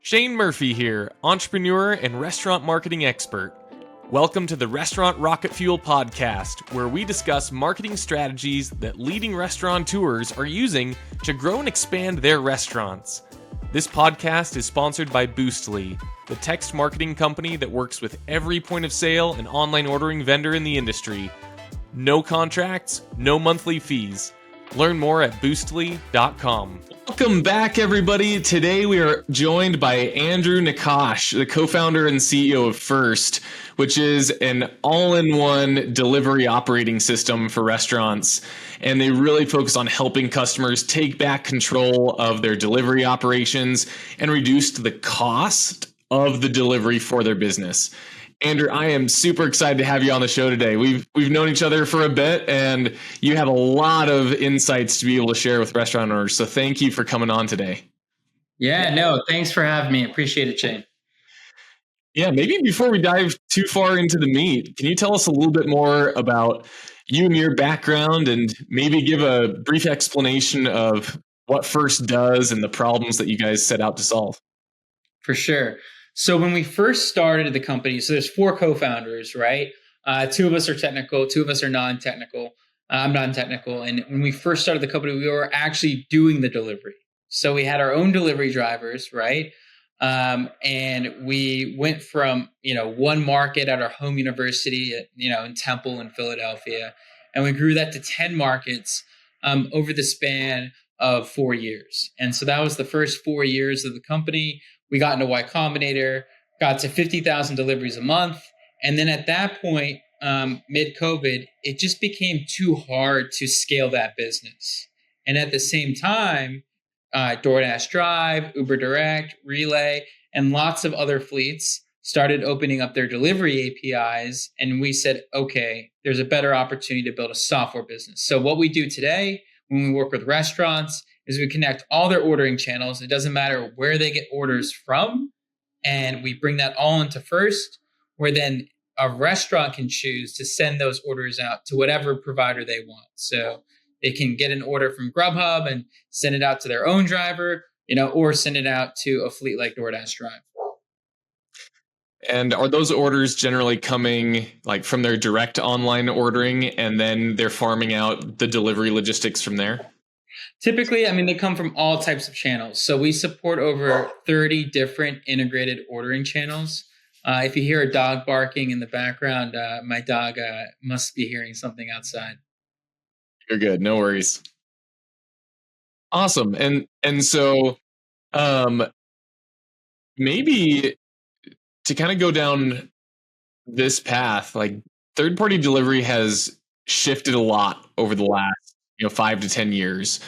Shane Murphy here, entrepreneur and restaurant marketing expert. Welcome to the Restaurant Rocket Fuel podcast, where we discuss marketing strategies that leading restaurateurs are using to grow and expand their restaurants. This podcast is sponsored by Boostly, the text marketing company that works with every point of sale and online ordering vendor in the industry. No contracts, no monthly fees. Learn more at boostly.com. Welcome back, everybody. Today we are joined by Andrew Nikash, the co-founder and CEO of First, which is an all-in-one delivery operating system for restaurants. And they really focus on helping customers take back control of their delivery operations and reduce the cost of the delivery for their business. Andrew, I am super excited to have you on the show today. We've known each other for a bit, and you have a lot of insights to be able to share with restaurant owners. So thank you for coming on today. Yeah, no, thanks for having me. Appreciate it, Shane. Yeah, maybe before we dive too far into the meat, can you tell us a little bit more about you and your background, and maybe give a brief explanation of what First does and the problems that you guys set out to solve? For sure. So when we first started the company, so there's 4 co-founders, right? 2 of us are technical, 2 of us are non-technical. I'm non-technical. And when we first started the company, we were actually doing the delivery. So we had our own delivery drivers, right? And we went from, one market at our home university, in Temple in Philadelphia, and we grew that to 10 markets over the span of 4 years. And so that was the first 4 years of the company. We got into Y Combinator, got to 50,000 deliveries a month. And then at that point, mid-COVID, it just became too hard to scale that business. And at the same time, DoorDash Drive, Uber Direct, Relay, and lots of other fleets started opening up their delivery APIs. And we said, okay, there's a better opportunity to build a software business. So what we do today when we work with restaurants is we connect all their ordering channels. It doesn't matter where they get orders from. And we bring that all into First, where then a restaurant can choose to send those orders out to whatever provider they want. So they can get an order from Grubhub and send it out to their own driver, or send it out to a fleet like DoorDash Drive. And are those orders generally coming like from their direct online ordering, and then they're farming out the delivery logistics from there? Typically, they come from all types of channels. So we support over 30 different integrated ordering channels. If you hear a dog barking in the background, my dog must be hearing something outside. You're good. No worries. Awesome. And so maybe to kind of go down this path, like third-party delivery has shifted a lot over the last 5 to 10 years.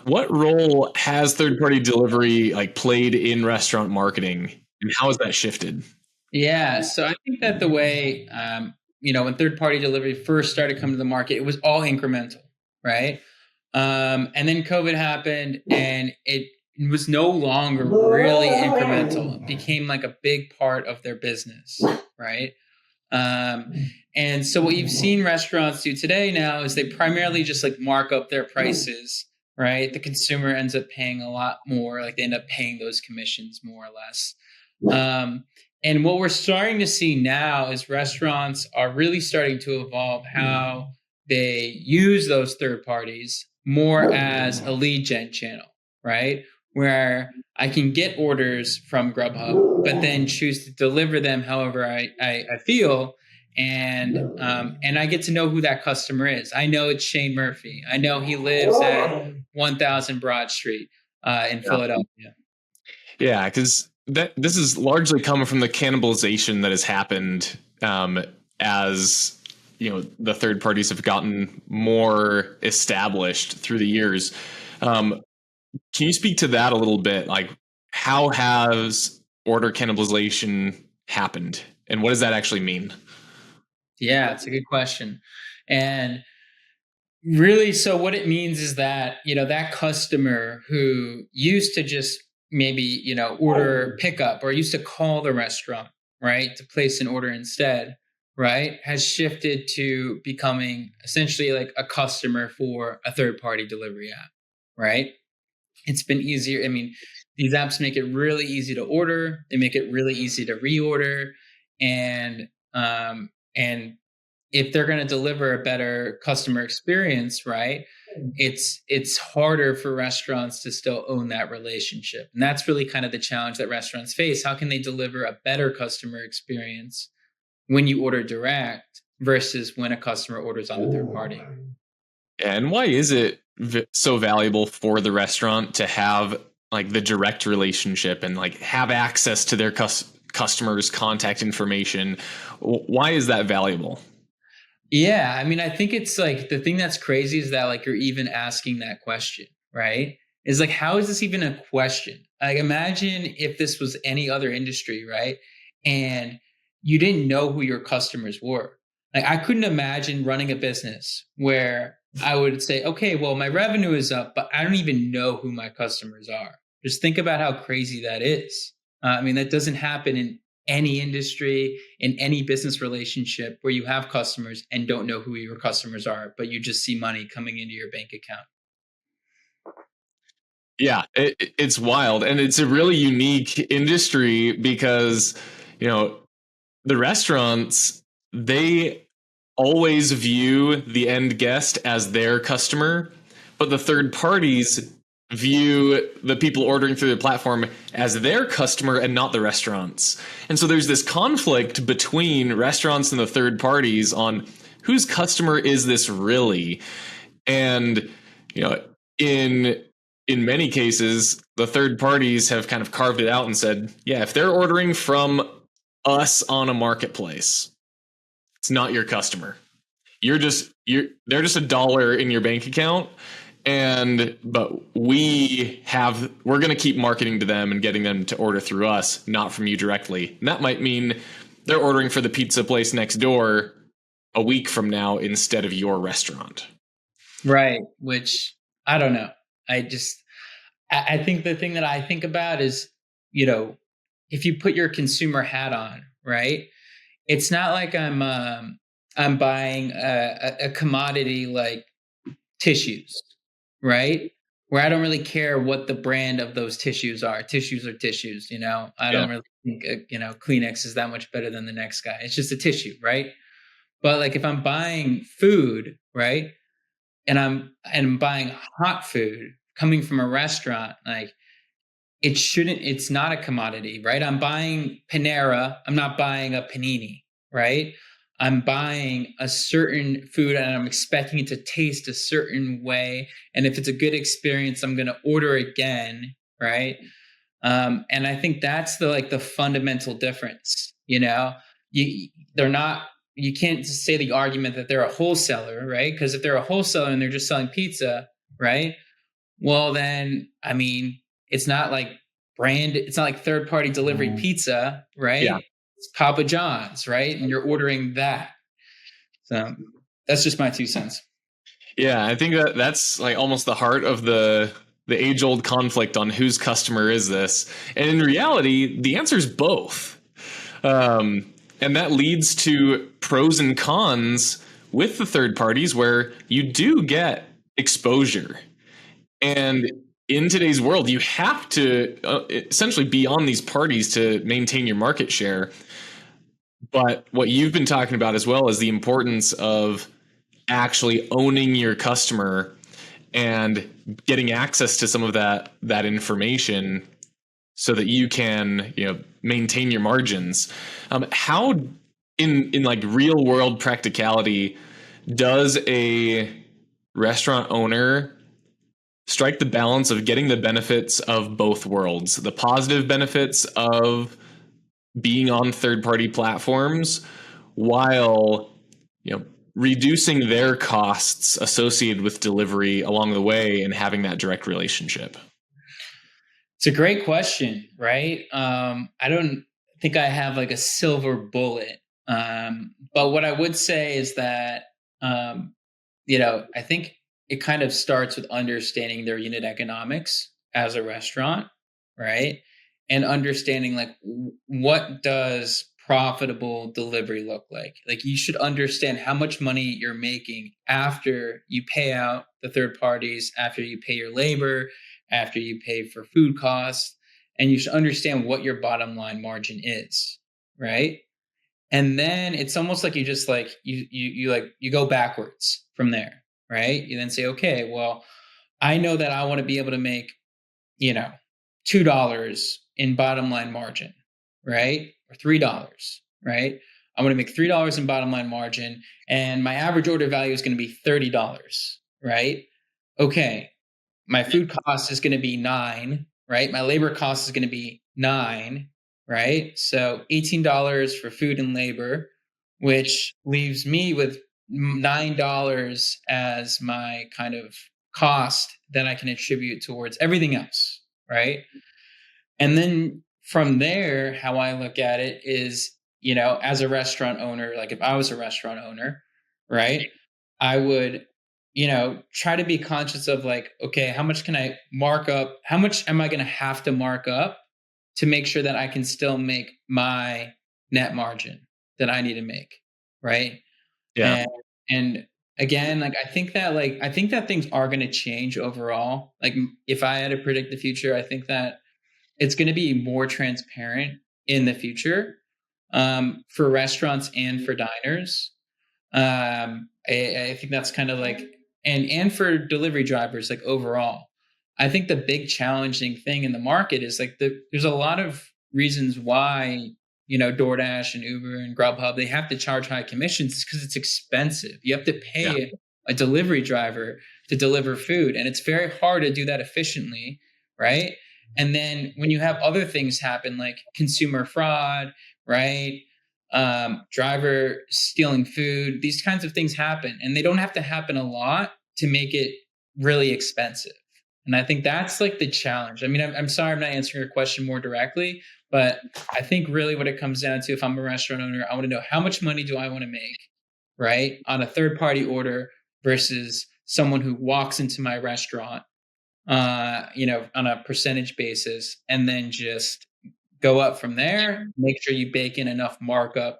What role has third-party delivery played in restaurant marketing, and how has that shifted? Yeah, so I think that the way when third-party delivery first started coming to the market, it was all incremental, right? And then COVID happened, and it was no longer really incremental. It became like a big part of their business, right? And so what you've seen restaurants do today now is they primarily just mark up their prices, right? The consumer ends up paying a lot more, they end up paying those commissions more or less. And what we're starting to see now is restaurants are really starting to evolve how they use those third parties more as a lead gen channel, right? Where I can get orders from Grubhub, but then choose to deliver them however I feel. And I get to know who that customer is. I know it's Shane Murphy. I know he lives at 1000 Broad Street in Philadelphia. Yeah, because this is largely coming from the cannibalization that has happened as the third parties have gotten more established through the years. Can you speak to that a little bit? How has order cannibalization happened, and what does that actually mean? Yeah, it's a good question. And really, so what it means is that, that customer who used to just maybe, order pickup, or used to call the restaurant, right, to place an order instead, right, has shifted to becoming essentially a customer for a third-party delivery app, right? It's been easier. These apps make it really easy to order. They make it really easy to reorder, and and if they're going to deliver a better customer experience, right? It's harder for restaurants to still own that relationship, and that's really kind of the challenge that restaurants face. How can they deliver a better customer experience when you order direct versus when a customer orders on a third party? And why is it so valuable for the restaurant to have like the direct relationship and like have access to their customers' contact information? Why is that valuable? Yeah, I mean, I think it's like the thing that's crazy is that like you're even asking that question, right? Is like, how is this even a question? Like, imagine if this was any other industry, right? And you didn't know who your customers were. Like, I couldn't imagine running a business where I would say, okay, well, my revenue is up, but I don't even know who my customers are. Just think about how crazy that is. I mean, that doesn't happen in any industry, in any business relationship where you have customers and don't know who your customers are, but you just see money coming into your bank account. Yeah, it's wild. And it's a really unique industry because, you know, the restaurants, they always view the end guest as their customer, but the third parties view the people ordering through the platform as their customer and not the restaurants. And so there's this conflict between restaurants and the third parties on whose customer is this really? And you know, in many cases, the third parties have kind of carved it out and said, yeah, if they're ordering from us on a marketplace, it's not your customer. They're just a dollar in your bank account, but we're going to keep marketing to them and getting them to order through us, not from you directly. And that might mean they're ordering for the pizza place next door a week from now instead of your restaurant. Right. Which I don't know. I think the thing that I think about is, you know, if you put your consumer hat on, right? It's not like I'm buying a commodity like tissues, right? Where I don't really care what the brand of those tissues are. Tissues are tissues, you know. I Yeah. don't really think Kleenex is that much better than the next guy. It's just a tissue, right? But like if I'm buying food, right, and I'm buying hot food coming from a restaurant, like it's not a commodity, right? I'm buying Panera, I'm not buying a panini, right? I'm buying a certain food and I'm expecting it to taste a certain way. And if it's a good experience, I'm going to order again, right? And I think that's the fundamental difference. You know, they're not. You can't just say the argument that they're a wholesaler, right? Because if they're a wholesaler and they're just selling pizza, right? Well, then I mean, it's not like brand. It's not like third party delivery pizza, right? Yeah. It's Papa John's, right? And you're ordering that. So that's just my 2 cents. Yeah, I think that's like almost the heart of the age-old conflict on whose customer is this. And in reality, the answer is both. And that leads to pros and cons with the third parties where you do get exposure. And in today's world, you have to essentially be on these parties to maintain your market share. But what you've been talking about as well is the importance of actually owning your customer and getting access to some of that information so that you can maintain your margins. How in like real world practicality does a restaurant owner strike the balance of getting the benefits of both worlds, the positive benefits of being on third party platforms while reducing their costs associated with delivery along the way and having that direct relationship? It's a great question, right? I don't think I have like a silver bullet. But what I would say is that, I think it kind of starts with understanding their unit economics as a restaurant, right? And understanding like what does profitable delivery look like? Like you should understand how much money you're making after you pay out the third parties, after you pay your labor, after you pay for food costs. and you should understand what your bottom line margin is, right? And then it's almost like you just like you go backwards from there, right? You then say, okay, well, I know that I want to be able to make, you know, $2 in bottom line margin, right? Or $3, right? I'm going to make $3 in bottom line margin, and my average order value is going to be $30, right? Okay, my food cost is going to be 9, right? My labor cost is going to be 9, right? So $18 for food and labor, which leaves me with $9 as my kind of cost that I can attribute towards everything else, right? And then from there, how I look at it is, as a restaurant owner, like if I was a restaurant owner, right, I would, try to be conscious of like, okay, how much can I mark up? How much am I going to have to mark up to make sure that I can still make my net margin that I need to make, right? Yeah. And again, I think that things are going to change overall. Like if I had to predict the future, I think that it's going to be more transparent in the future, for restaurants and for diners. I think that's kind of like, and for delivery drivers, like overall. I think the big challenging thing in the market is like there's a lot of reasons why, DoorDash and Uber and Grubhub, they have to charge high commissions because it's expensive. You have to Yeah. pay a delivery driver to deliver food, and it's very hard to do that efficiently, right? And then when you have other things happen like consumer fraud, right? Driver stealing food, these kinds of things happen, and they don't have to happen a lot to make it really expensive. And I think that's like the challenge. I mean, I'm sorry I'm not answering your question more directly, but I think really what it comes down to, if I'm a restaurant owner, I want to know how much money do I want to make, right, on a third party order versus someone who walks into my restaurant, on a percentage basis, and then just go up from there. Make sure you bake in enough markup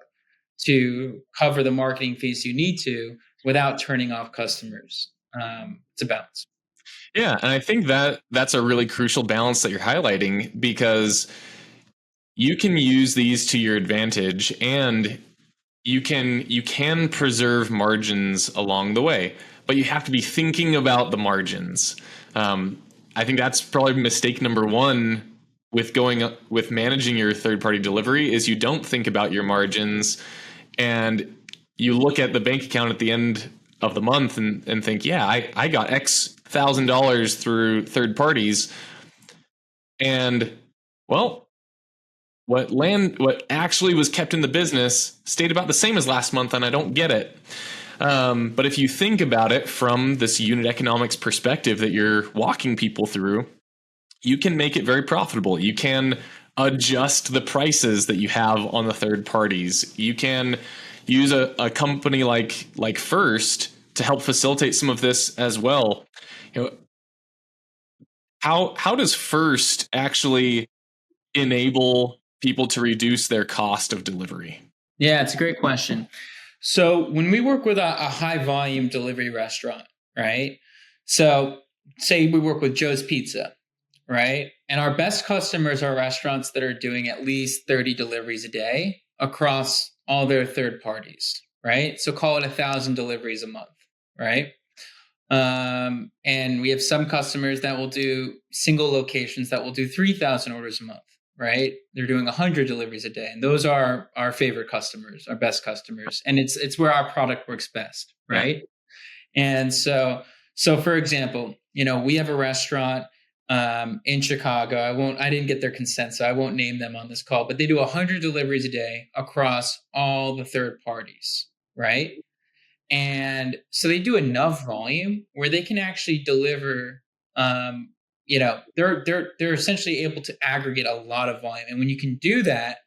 to cover the marketing fees you need to without turning off customers. It's a balance. Yeah, and I think that that's a really crucial balance that you're highlighting, because you can use these to your advantage, and you can preserve margins along the way, but you have to be thinking about the margins. I think that's probably mistake number one with managing your third party delivery, is you don't think about your margins, and you look at the bank account at the end of the month and think, yeah, I got X $1,000 through third parties, and well, what actually was kept in the business stayed about the same as last month, and I don't get it. But if you think about it from this unit economics perspective that you're walking people through, you can make it very profitable. You can adjust the prices that you have on the third parties. You can use a company like First to help facilitate some of this as well. You know, how does First actually enable people to reduce their cost of delivery? Yeah, it's a great question. So when we work with a high volume delivery restaurant, right? So say we work with Joe's Pizza, right? And our best customers are restaurants that are doing at least 30 deliveries a day across all their third parties, right? So call it 1,000 deliveries a month, right? And we have some customers that will do single locations that will do 3,000 orders a month, right? They're doing 100 deliveries a day, and those are our favorite customers, our best customers, and it's where our product works best, Yeah. right? And so for example, we have a restaurant in Chicago. I didn't get their consent, so I won't name them on this call, but they do 100 deliveries a day across all the third parties, right? And so they do enough volume where they can actually deliver. They're essentially able to aggregate a lot of volume, and when you can do that,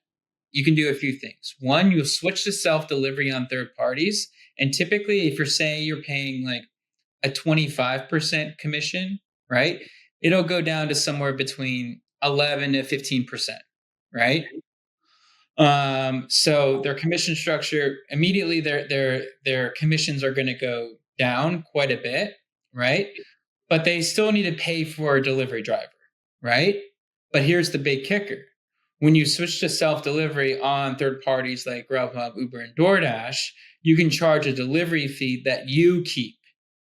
you can do a few things. One, you'll switch to self delivery on third parties, and typically, if you're paying like a 25% commission, right? It'll go down to somewhere between 11 to 15%, right? So their commission structure immediately, their commissions are going to go down quite a bit, right? But they still need to pay for a delivery driver, right? But here's the big kicker. When you switch to self-delivery on third parties like Grubhub, Uber, and DoorDash, you can charge a delivery fee that you keep.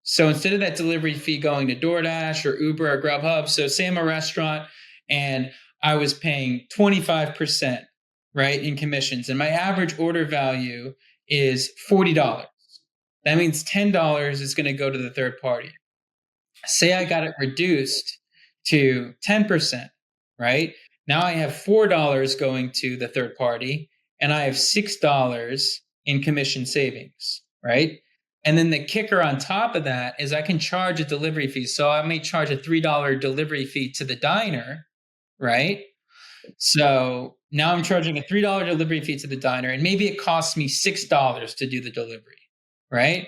So instead of that delivery fee going to DoorDash or Uber or Grubhub, so say I'm a restaurant and I was paying 25%, right, in commissions, and my average order value is $40. That means $10 is going to go to the third party. Say I got it reduced to 10%, right? Now I have $4 going to the third party and I have $6 in commission savings, right? And then the kicker on top of that is I can charge a delivery fee. So I may charge a $3 delivery fee to the diner, right? So now I'm charging a $3 delivery fee to the diner, and maybe it costs me $6 to do the delivery, right?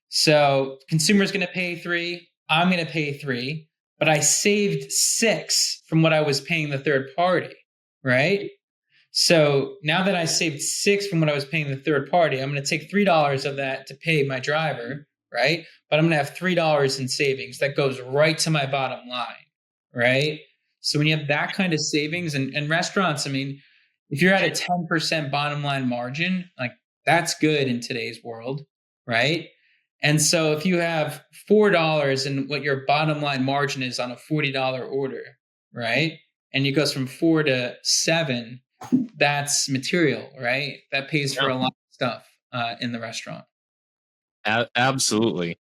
So consumer's going to pay 3, I'm going to pay 3, but I saved 6 from what I was paying the third party, right? So now that I saved 6 from what I was paying the third party, I'm going to take $3 of that to pay my driver, right? But I'm going to have $3 in savings that goes right to my bottom line, right? So when you have that kind of savings, and restaurants, I mean, if you're at a 10% bottom line margin, like that's good in today's world, right? And so if you have $4 and what your bottom line margin is on a $40 order, right? And it goes from 4 to 7, that's material, right? That pays for a lot of stuff in the restaurant. Absolutely.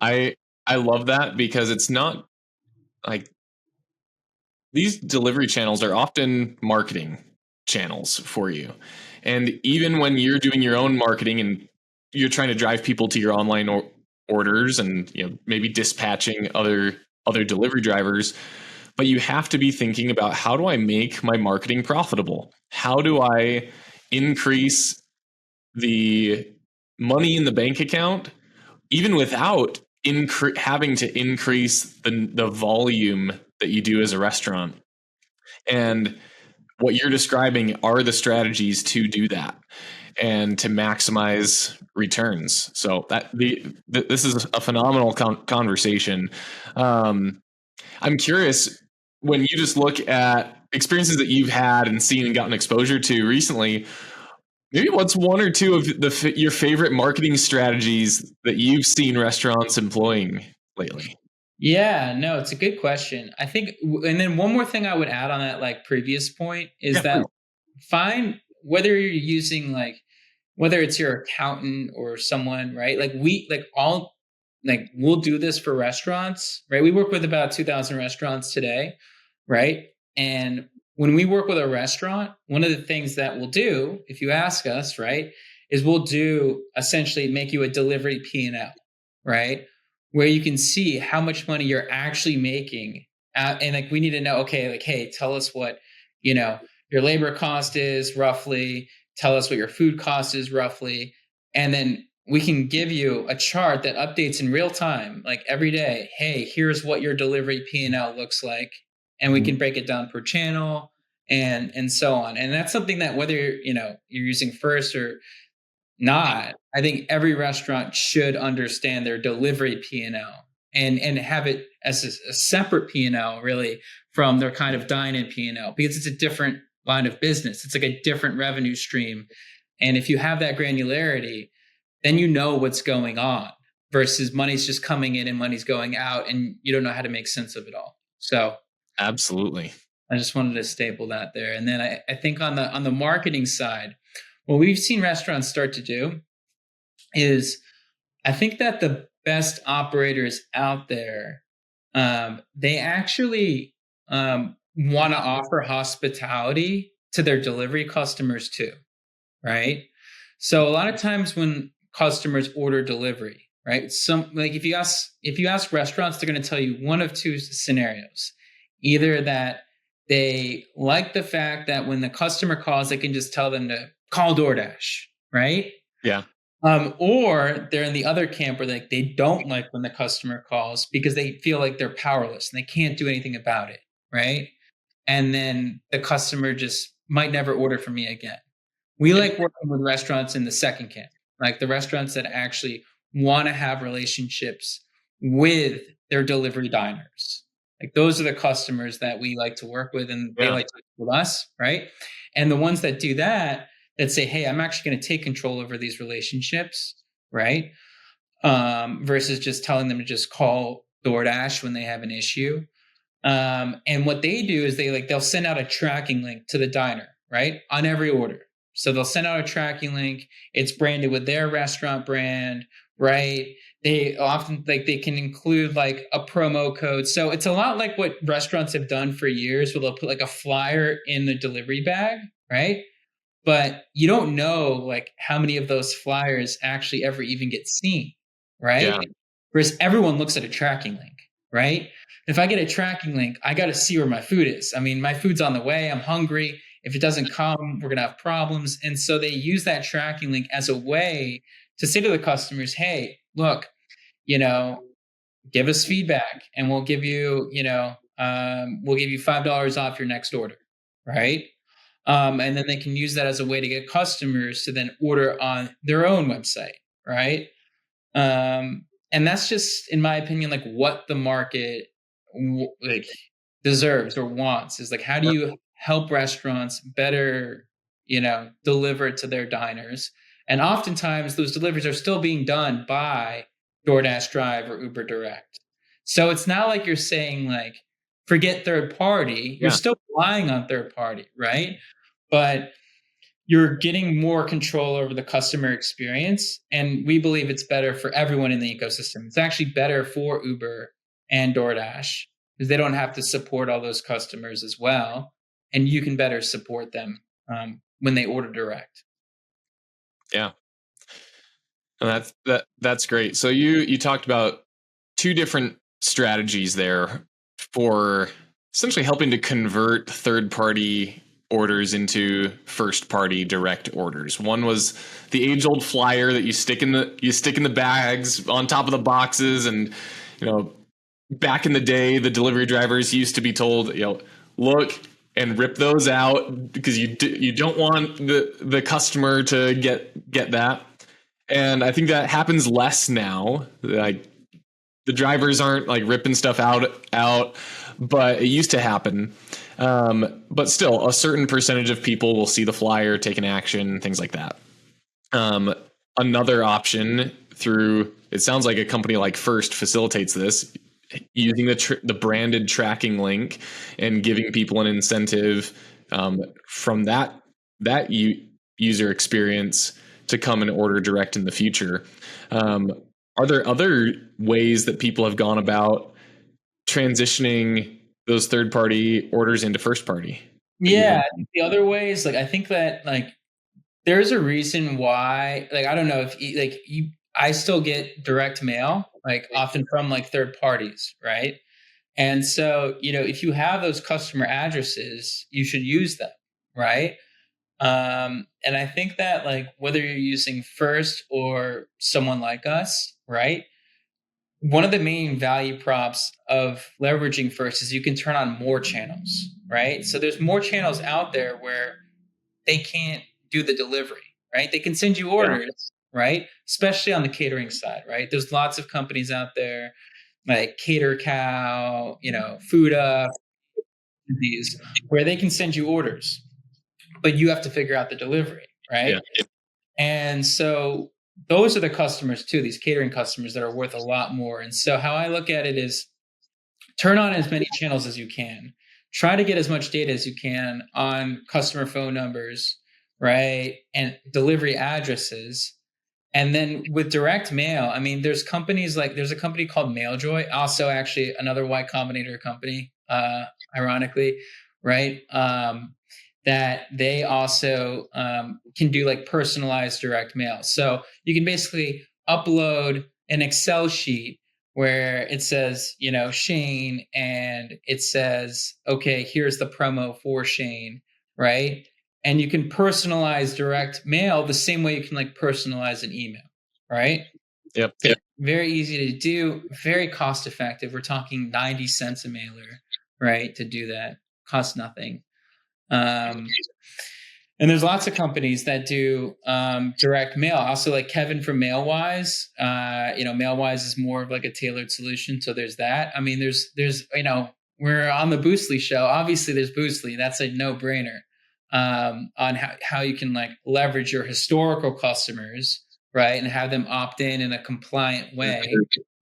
I love that because it's not like these delivery channels are often marketing channels for you. And even when you're doing your own marketing and you're trying to drive people to your online orders and maybe dispatching other delivery drivers, but you have to be thinking about, how do I make my marketing profitable? How do I increase the money in the bank account even without having to increase the volume that you do as a restaurant? And what you're describing are the strategies to do that and to maximize returns. So this is a phenomenal conversation. I'm curious, when you just look at experiences that you've had and seen and gotten exposure to recently, maybe what's one or two of your favorite marketing strategies that you've seen restaurants employing lately? Yeah, no, it's a good question. I think, and then one more thing I would add on that, like previous point, is that find whether you're using whether it's your accountant or someone, right? We'll do this for restaurants, right? We work with about 2,000 restaurants today, right? And when we work with a restaurant, one of the things that we'll do, if you ask us, right, is we'll do essentially make you a delivery P&L, right? Where you can see how much money you're actually making. And we need to know, okay, hey, tell us what, your labor cost is roughly, tell us what your food cost is roughly. And then we can give you a chart that updates in real time, like every day. Hey, here's what your delivery P&L looks like. And we can break it down per channel and so on. And that's something that whether you're using First or not, I think every restaurant should understand their delivery P&L and have it as a separate P&L really from their kind of dine-in P&L, because it's a different line of business. It's like a different revenue stream. And if you have that granularity, then you know what's going on versus money's just coming in and money's going out and you don't know how to make sense of it all. So absolutely. I just wanted to staple that there. And then I think on the marketing side, what we've seen restaurants start to do is, I think that the best operators out there, they actually want to offer hospitality to their delivery customers too, right? So a lot of times when customers order delivery, right? If you ask restaurants, they're going to tell you one of two scenarios: either that they like the fact that when the customer calls, they can just tell them to call DoorDash, right? Yeah. Or they're in the other camp where they don't like when the customer calls because they feel like they're powerless and they can't do anything about it, right? And then the customer just might never order from me again. We like working with restaurants in the second camp, like the restaurants that actually want to have relationships with their delivery diners. Like those are the customers that we like to work with, and they Yeah. like to work with us, right? And the ones that do that, that say, hey, I'm actually going to take control over these relationships, right? Versus just telling them to just call DoorDash when they have an issue. And what they do is they'll send out a tracking link to the diner, right? On every order. So they'll send out a tracking link. It's branded with their restaurant brand, right? They often they can include like a promo code. So it's a lot like what restaurants have done for years, where they'll put like a flyer in the delivery bag, right? But you don't know like how many of those flyers actually ever even get seen, right? Yeah. Whereas everyone looks at a tracking link, right? If I get a tracking link, I got to see where my food is. I mean, my food's on the way. I'm hungry. If it doesn't come, we're going to have problems. And so they use that tracking link as a way to say to the customers, hey, look, you know, give us feedback and we'll give you, we'll give you $5 off your next order, right? And then they can use that as a way to get customers to then order on their own website, right? And that's just, in my opinion, like what the market like deserves or wants is like, how do you help restaurants better, deliver to their diners? And oftentimes those deliveries are still being done by DoorDash Drive or Uber Direct. So it's not like you're saying like, forget third party. You're Yeah. still relying on third party, right? But you're getting more control over the customer experience. And we believe it's better for everyone in the ecosystem. It's actually better for Uber and DoorDash because they don't have to support all those customers as well. And you can better support them when they order direct. Yeah. And that's great. So you talked about two different strategies there for essentially helping to convert third party orders into first party direct orders. One was the age old flyer that you stick in the bags on top of the boxes, and back in the day the delivery drivers used to be told, look and rip those out because you don't want the customer to get that. And I think that happens less now. Like the drivers aren't like ripping stuff out, but it used to happen. But still, a certain percentage of people will see the flyer, take an action, things like that. Another option through, it sounds like a company like First facilitates this, using the branded tracking link and giving people an incentive from that user experience to come and order direct in the future. Are there other ways that people have gone about transitioning those third party orders into first party? Yeah, I think the other ways, like I think that like there's a reason why, like I don't know if I still get direct mail, like often from like third parties, right? And so, if you have those customer addresses, you should use them, right? And I think that like whether you're using First or someone like us, right? One of the main value props of leveraging First is you can turn on more channels, right? So there's more channels out there where they can't do the delivery, right? They can send you orders, right? Especially on the catering side, right? There's lots of companies out there like Cater Cow, Food Up, these where they can send you orders, but you have to figure out the delivery, right? Yeah. And so those are the customers too, these catering customers that are worth a lot more. And so how I look at it is turn on as many channels as you can. Try to get as much data as you can on customer phone numbers, right? And delivery addresses. And then with direct mail, I mean, there's a company called Mailjoy, also actually another Y Combinator company, ironically, right? That they also can do like personalized direct mail. So you can basically upload an Excel sheet where it says, Shane, and it says, okay, here's the promo for Shane, right? And you can personalize direct mail the same way you can like personalize an email, right? Yep. Very easy to do, very cost effective. We're talking 90 cents a mailer, right? To do that, costs nothing. And there's lots of companies that do direct mail. Also, like Kevin from Mailwise. Mailwise is more of like a tailored solution. So there's that. I mean, there's we're on the Boostly show. Obviously, there's Boostly. That's a no-brainer on how you can like leverage your historical customers, right, and have them opt in a compliant way,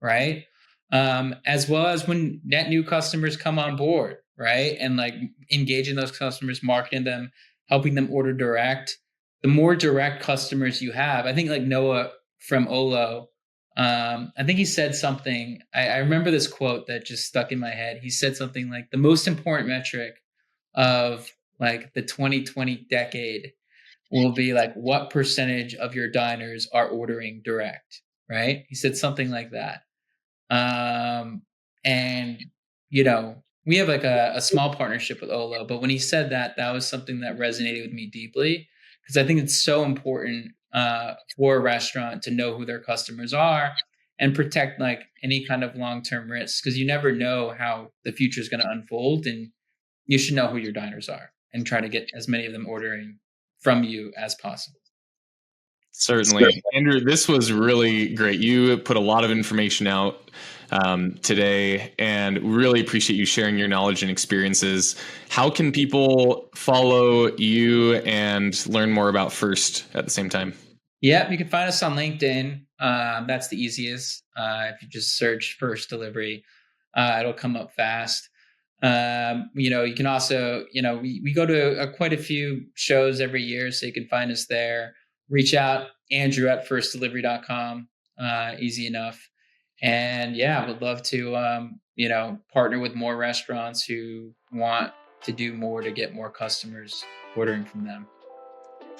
right? As well as when net new customers come on board, right, and like engaging those customers, marketing them, helping them order direct. The more direct customers you have, I think like Noah from Olo, I think he said something. I remember this quote that just stuck in my head. He said something like the most important metric of like the 2020 decade will be like what percentage of your diners are ordering direct, right? He said something like that. And we have like a small partnership with Olo, but when he said that, that was something that resonated with me deeply because I think it's so important for a restaurant to know who their customers are and protect like any kind of long-term risks because you never know how the future is going to unfold, and you should know who your diners are and try to get as many of them ordering from you as possible. Certainly. Andrew, this was really great. You put a lot of information out today, and really appreciate you sharing your knowledge and experiences. How can people follow you and learn more about First at the same time? Yeah, you can find us on LinkedIn. That's the easiest. If you just search First Delivery, it'll come up fast. You can also, we go to quite a few shows every year, so you can find us there. Reach out, Andrew at firstdelivery.com. Easy enough. And yeah, would love to, partner with more restaurants who want to do more to get more customers ordering from them.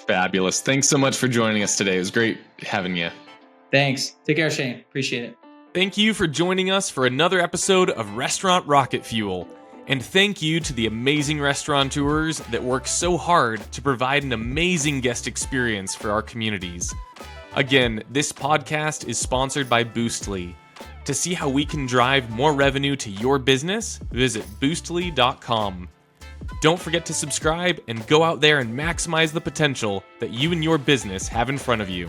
Fabulous. Thanks so much for joining us today. It was great having you. Thanks. Take care, Shane. Appreciate it. Thank you for joining us for another episode of Restaurant Rocket Fuel. And thank you to the amazing restaurateurs that work so hard to provide an amazing guest experience for our communities. Again, this podcast is sponsored by Boostly. To see how we can drive more revenue to your business, visit boostly.com. Don't forget to subscribe and go out there and maximize the potential that you and your business have in front of you.